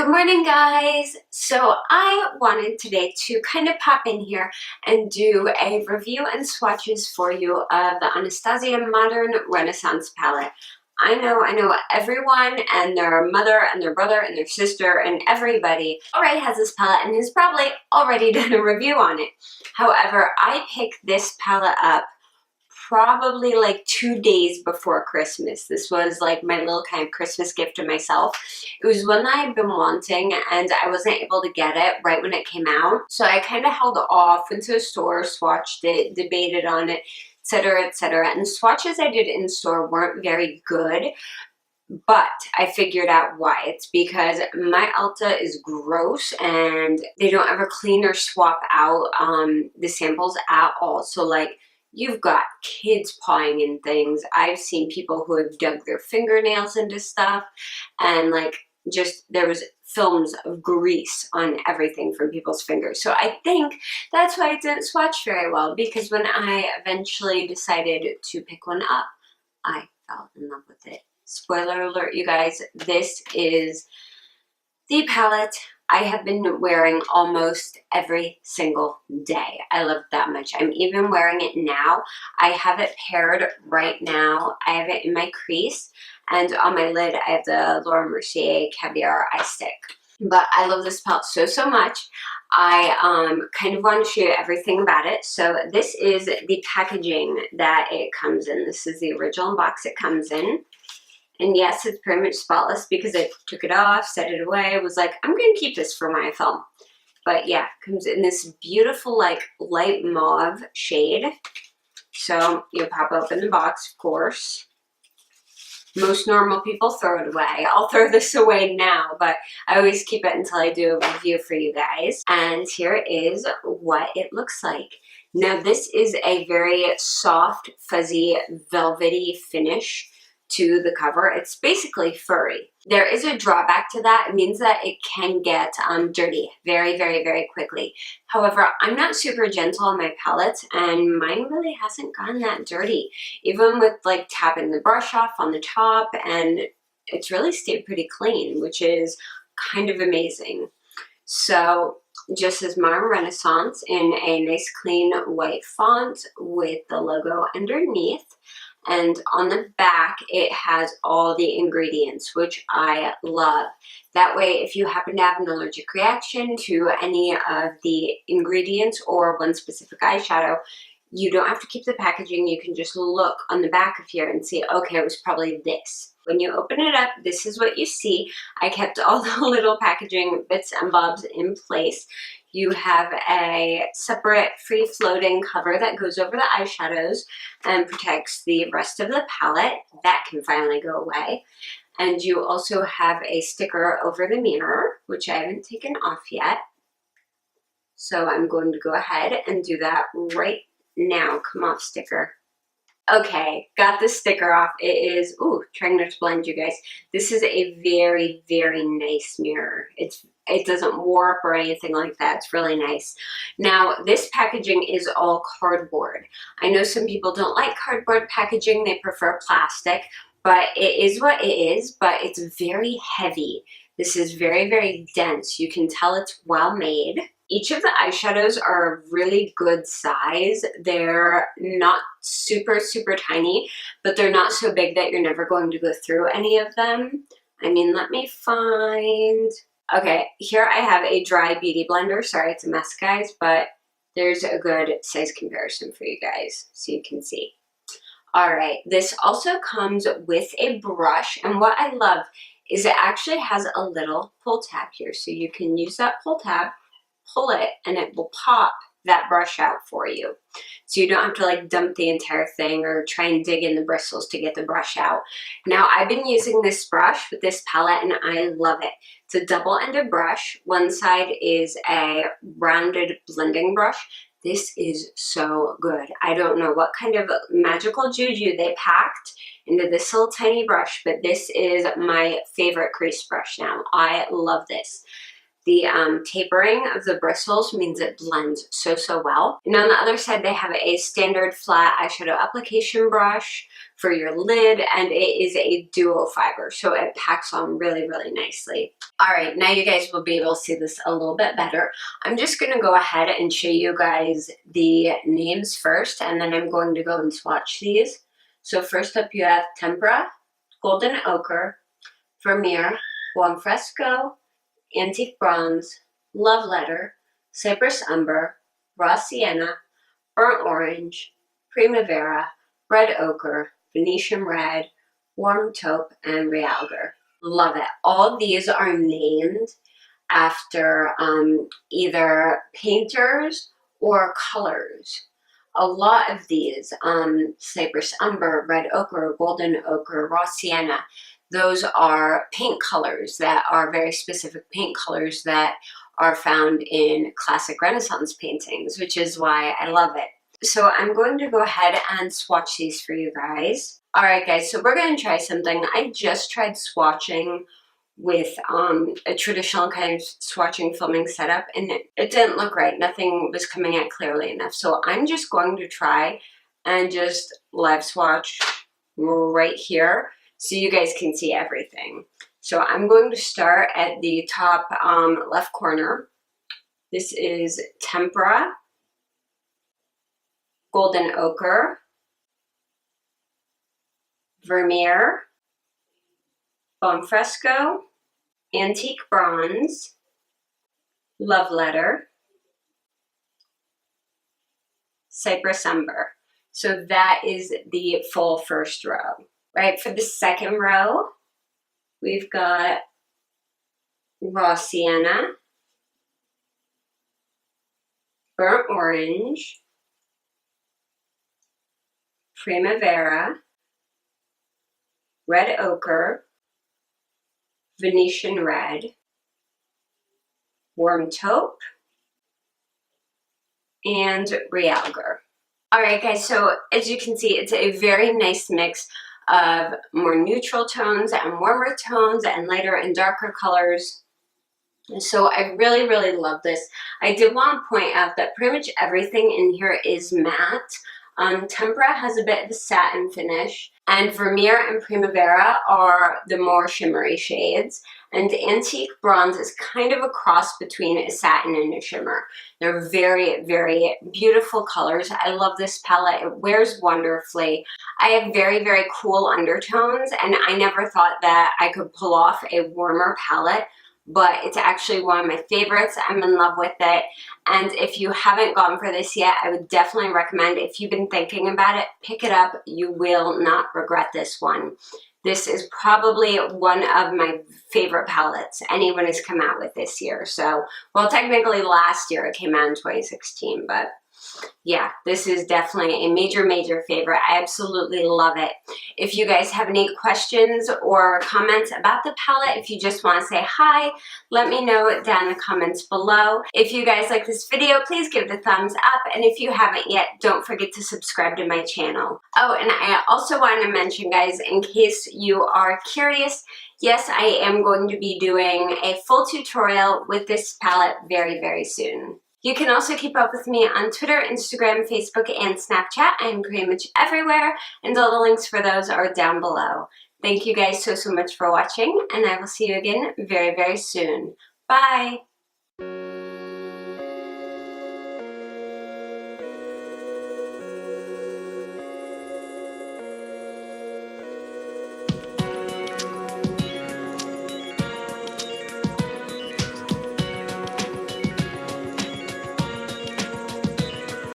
Good morning, guys. So I wanted today to kind of pop in here and do a review and swatches for you of the Anastasia Modern Renaissance palette. I know everyone and their mother and their brother and their sister and everybody already has this palette and has probably already done a review on it. However, I picked this palette up probably like 2 days before Christmas. This was like my little kind of Christmas gift to myself. It was one that I've been wanting and I wasn't able to get it right when it came out. So I kind of held off, went to a store, swatched it, debated on it, etc., etc. And swatches I did in store weren't very good. But I figured out why. It's because my Ulta is gross and they don't ever clean or swap out the samples at all. So like, you've got kids pawing in things. I've seen people who have dug their fingernails into stuff, and like just there was films of grease on everything from people's fingers. So I think that's why it didn't swatch very well, because when I eventually decided to pick one up, I fell in love with it. Spoiler alert, you guys, this is the palette I have been wearing almost every single day. I love it that much. I'm even wearing it now. I have it paired right now. I have it in my crease, and on my lid I have the Laura Mercier Caviar Eye Stick. But I love this palette so much. I kind of want to show you everything about it. So this is the packaging that it comes in. This is the original box it comes in. And yes, it's pretty much spotless because I took it off, set it away, was like, I'm going to keep this for my film. But yeah, it comes in this beautiful, like, light mauve shade. So you pop open the box, of course. Most normal people throw it away. I'll throw this away now, but I always keep it until I do a review for you guys. And here is what it looks like. Now, this is a very soft, fuzzy, velvety finish to the cover. It's basically furry. There is a drawback to that. It means that it can get dirty very quickly. However, I'm not super gentle on my palettes, and mine really hasn't gotten that dirty. Even with like tapping the brush off on the top, and it's really stayed pretty clean, which is kind of amazing. So just as Modern Renaissance in a nice clean white font with the logo underneath. And on the back, it has all the ingredients, which I love. That way, if you happen to have an allergic reaction to any of the ingredients or one specific eyeshadow, you don't have to keep the packaging. You can just look on the back of here and see, okay, it was probably this. When you open it up, this is what you see. I kept all the little packaging bits and bobs in place. You have a separate free-floating cover that goes over the eyeshadows and protects the rest of the palette. That can finally go away. And you also have a sticker over the mirror, which I haven't taken off yet. So I'm going to go ahead and do that right now. Come off, sticker. Okay, got the sticker off. It is, ooh, trying not to blend you guys. This is a very nice mirror. It doesn't warp or anything like that. It's really nice. Now, this packaging is all cardboard. I know some people don't like cardboard packaging. They prefer plastic, but it is what it is, but it's very heavy. This is very dense. You can tell it's well made. Each of the eyeshadows are a really good size. They're not super tiny, but they're not so big that you're never going to go through any of them. I mean, let me find... Okay, here I have a dry beauty blender. Sorry, it's a mess, guys, but there's a good size comparison for you guys so you can see. All right, this also comes with a brush, and what I love is it actually has a little pull tab here, so you can use that pull tab, pull it, and it will pop that brush out for you. So you don't have to like dump the entire thing or try and dig in the bristles to get the brush out. Now, I've been using this brush with this palette and I love it. It's a double-ended brush. One side is a rounded blending brush. This is so good. I don't know what kind of magical juju they packed into this little tiny brush, but this is my favorite crease brush now. I love this. The tapering of the bristles means it blends so well. And on the other side, they have a standard flat eyeshadow application brush for your lid, and it is a duo fiber, so it packs on really, really nicely. All right, now you guys will be able to see this a little bit better. I'm just gonna go ahead and show you guys the names first, and then I'm going to go and swatch these. So first up you have Tempera, Golden Ochre, Vermeer, Buon Fresco, Antique Bronze, Love Letter, Cypress Umber, Raw Sienna, Burnt Orange, Primavera, Red Ochre, Venetian Red, Warm Taupe, and Realgar. Love it. All these are named after either painters or colors. A lot of these, Cypress Umber, Red Ochre, Golden Ochre, Raw Sienna, those are paint colors that are very specific paint colors that are found in classic Renaissance paintings, which is why I love it. So I'm going to go ahead and swatch these for you guys. All right, guys, so we're going to try something. I just tried swatching with a traditional kind of swatching filming setup, and it didn't look right. Nothing was coming out clearly enough. So I'm just going to try and just live swatch right here so you guys can see everything. So I'm going to start at the top left corner. This is Tempera, Golden Ochre, Vermeer, Buon Fresco, Antique Bronze, Love Letter, Cypress Umber. So that is the full first row. Right, for the second row, we've got Raw Sienna, Burnt Orange, Primavera, Red Ochre, Venetian Red, Warm Taupe, and Realgar. All right, guys, so as you can see, it's a very nice mix of more neutral tones and warmer tones and lighter and darker colors. So I really, really love this. I did want to point out that pretty much everything in here is matte. Tempera has a bit of a satin finish, and Vermeer and Primavera are the more shimmery shades, and Antique Bronze is kind of a cross between a satin and a shimmer. They're very, very beautiful colors. I love this palette. It wears wonderfully. I have very, very cool undertones, and I never thought that I could pull off a warmer palette, but it's actually one of my favorites. I'm in love with it. And if you haven't gone for this yet, I would definitely recommend, if you've been thinking about it, pick it up. You will not regret this one. This is probably one of my favorite palettes anyone has come out with this year. So, well, technically last year it came out in 2016, but yeah, this is definitely a major, major favorite. I absolutely love it. If you guys have any questions or comments about the palette, if you just want to say hi, let me know down in the comments below. If you guys like this video, please give it a thumbs up. And if you haven't yet, don't forget to subscribe to my channel. Oh, and I also want to mention, guys, in case you are curious, yes, I am going to be doing a full tutorial with this palette very, very soon. You can also keep up with me on Twitter, Instagram, Facebook, and Snapchat. I'm pretty much everywhere, and all the links for those are down below. Thank you guys so, so much for watching, and I will see you again very, very soon. Bye!